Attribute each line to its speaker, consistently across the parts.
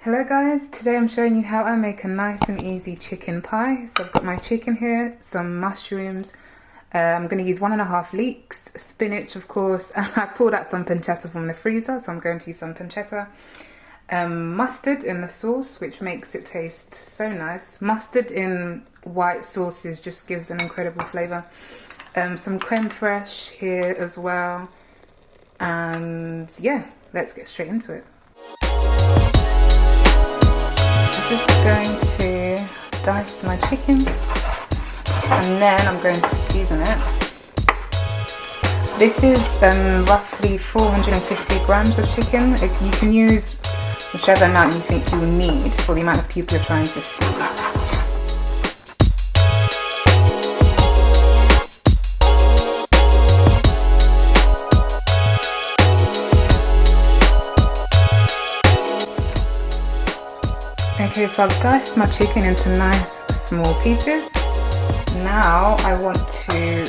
Speaker 1: Hello guys, today I'm showing you how I make a nice and easy chicken pie. So I've got my chicken here, some mushrooms, I'm going to use 1.5 leeks, spinach of course, and I pulled out some pancetta from the freezer, so I'm going to use some pancetta. Mustard in the sauce, which makes it taste so nice. Mustard in white sauces just gives an incredible flavour. Some crème fraîche here as well, and yeah, let's get straight into it. I'm just going to dice my chicken and then I'm going to season it. This is roughly 450 grams of chicken. You can use whichever amount you think you will need for the amount of people you're trying to feed. Okay, so I've diced my chicken into nice small pieces. Now I want to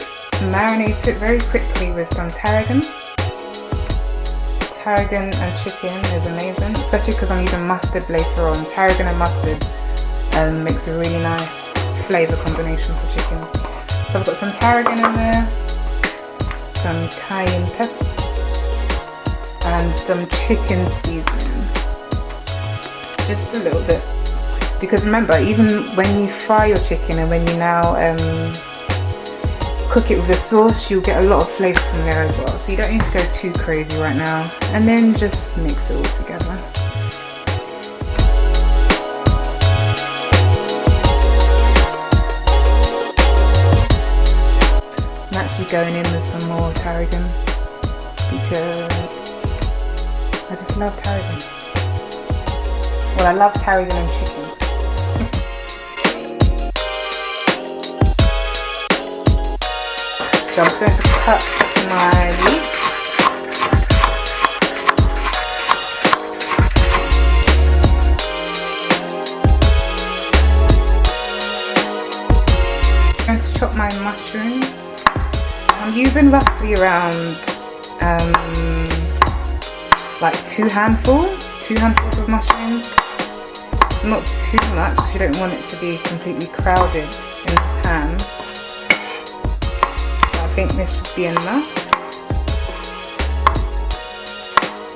Speaker 1: marinate it very quickly with some tarragon. Tarragon and chicken is amazing, especially because I'm using mustard later on. Tarragon and mustard makes a really nice flavour combination for chicken. So I've got some tarragon in there, some cayenne pepper, and some chicken seasoning. Just a little bit, because remember, even when you fry your chicken and when you now cook it with the sauce, you'll get a lot of flavour from there as well, so you don't need to go too crazy right now. And then just mix it all together. I'm actually going in with some more tarragon because I just love tarragon. Well, I love tarragon and chicken. So I'm just going to cut my leeks. I'm going to chop my mushrooms. I'm using roughly around like 2 handfuls of mushrooms. Not too much, because you don't want it to be completely crowded in the pan. I think this should be enough.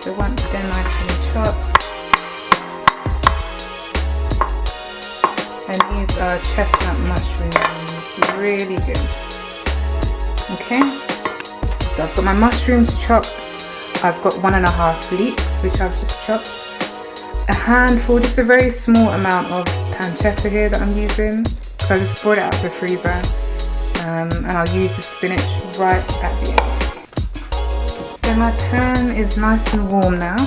Speaker 1: So once they're nice and chopped, and these are chestnut mushrooms, really good. Okay, so I've got my mushrooms chopped. I've got 1.5 leeks, which I've just chopped. A handful, just a very small amount of pancetta here that I'm using. So I just brought it out of the freezer, and I'll use the spinach right at the end. So my pan is nice and warm now.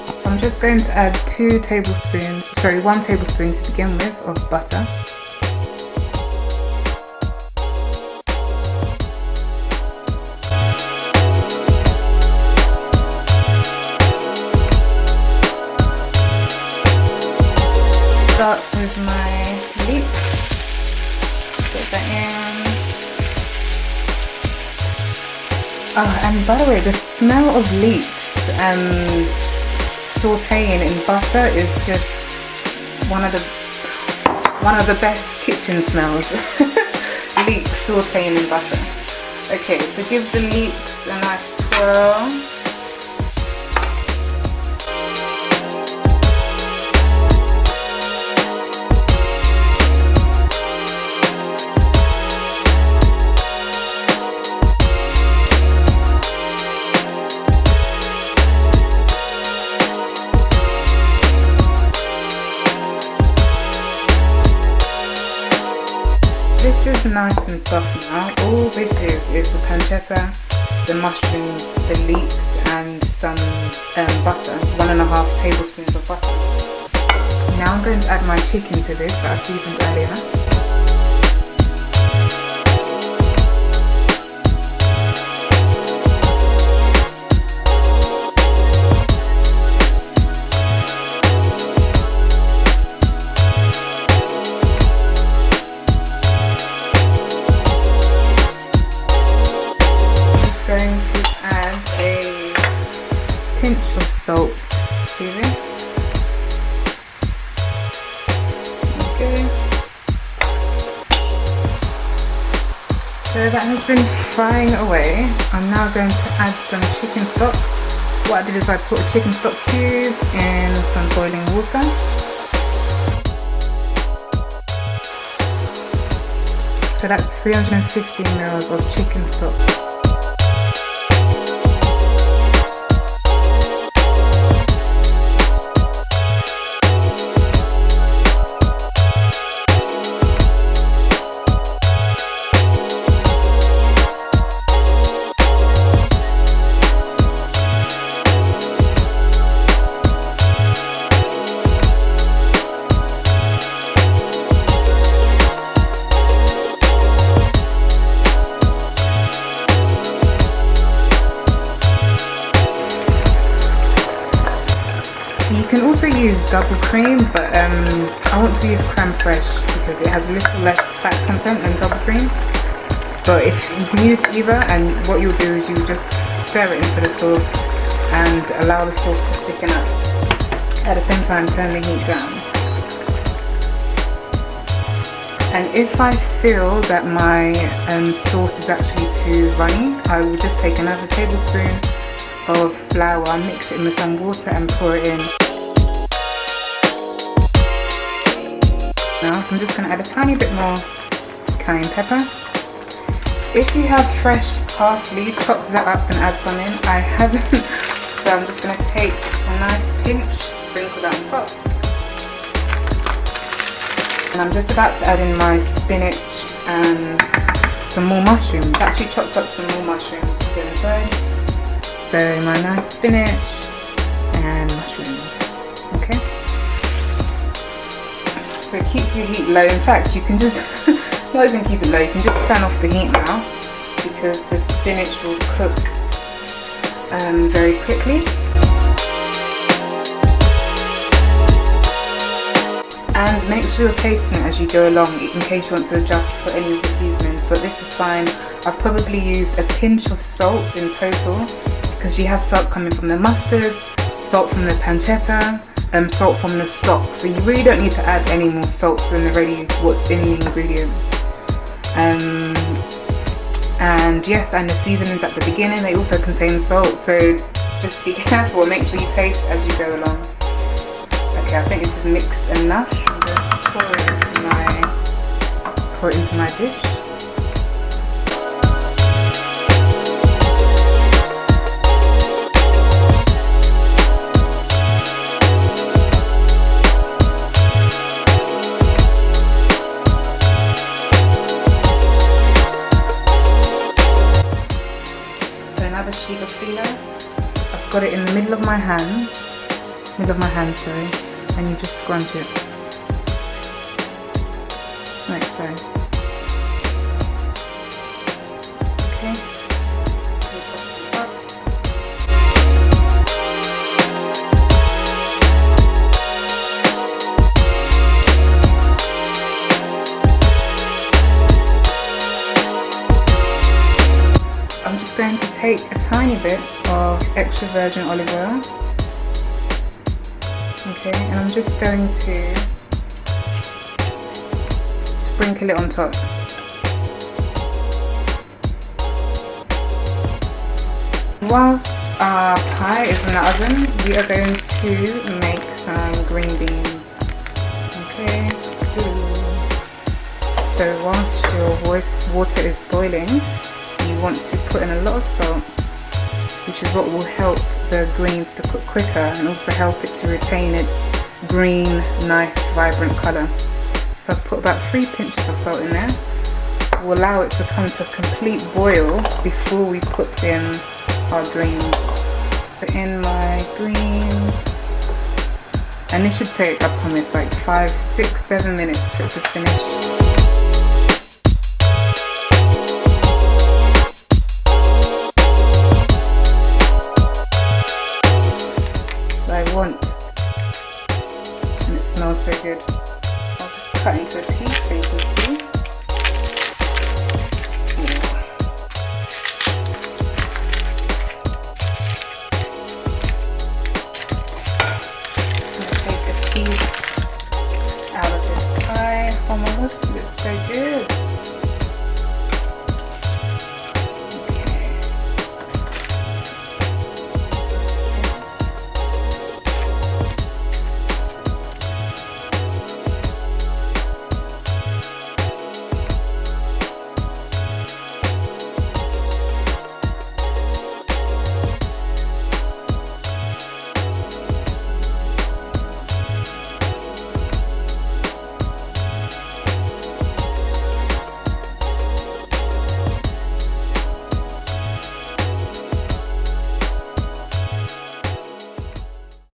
Speaker 1: So I'm just going to add 1 tablespoon to begin with of butter. Start with my leeks, put that in. Oh, and by the way, the smell of leeks sauteing in butter is just one of the best kitchen smells. Leeks sauteing in butter. Okay, so give the leeks a nice twirl. This is nice and soft now. All this is the pancetta, the mushrooms, the leeks, and some butter, 1.5 tablespoons of butter. Now I'm going to add my chicken to this that I seasoned earlier. Going to add a pinch of salt to this. So that has been frying away. I'm now going to add some chicken stock. What I did is I put a chicken stock cube in some boiling water. So that's 350 ml of chicken stock. You can also use double cream, but I want to use crème fraîche because it has a little less fat content than double cream. But if you can use either, and what you'll do is you just stir it into the sauce and allow the sauce to thicken up. At the same time, turn the heat down. And if I feel that my sauce is actually too runny, I will just take another tablespoon of flour, mix it with some water and pour it in. Now, so I'm just going to add a tiny bit more cayenne pepper. If you have fresh parsley, chop that up and add some in. I haven't, so I'm just going to take a nice pinch, sprinkle that on top. And I'm just about to add in my spinach and some more mushrooms. I actually chopped up some more mushrooms to go inside. So my nice spinach and mushrooms, okay? So keep your heat low. In fact, you can just, not even keep it low, you can just turn off the heat now because the spinach will cook very quickly. And make sure you're tasting it as you go along in case you want to adjust for any of the seasonings, but this is fine. I've probably used a pinch of salt in total, because you have salt coming from the mustard, salt from the pancetta, salt from the stock. So you really don't need to add any more salt than already what's in the ingredients. And yes, and the seasonings at the beginning, they also contain salt. So just be careful, make sure you taste as you go along. Okay, I think this is mixed enough. I'm going to pour it into my dish. Sheet of Filo. I've got it in the middle of my hands, sorry, and you just scrunch it like so. Okay. I'm just going to take a tiny bit of extra virgin olive oil, okay, and I'm just going to sprinkle it on top. Whilst our pie is in the oven, we are going to make some green beans, okay. So whilst your water is boiling, you want to put in a lot of salt, which is what will help the greens to cook quicker and also help it to retain its green, nice, vibrant colour. So I've put about 3 pinches of salt in there. We'll allow it to come to a complete boil before we put in our greens. Put in my greens, and this should take, I promise, like 5, 6, 7 minutes for it to finish. And it smells so good. I'll just cut into a piece so you can see. Just going to take a piece out of this pie. Oh my gosh, it looks so good.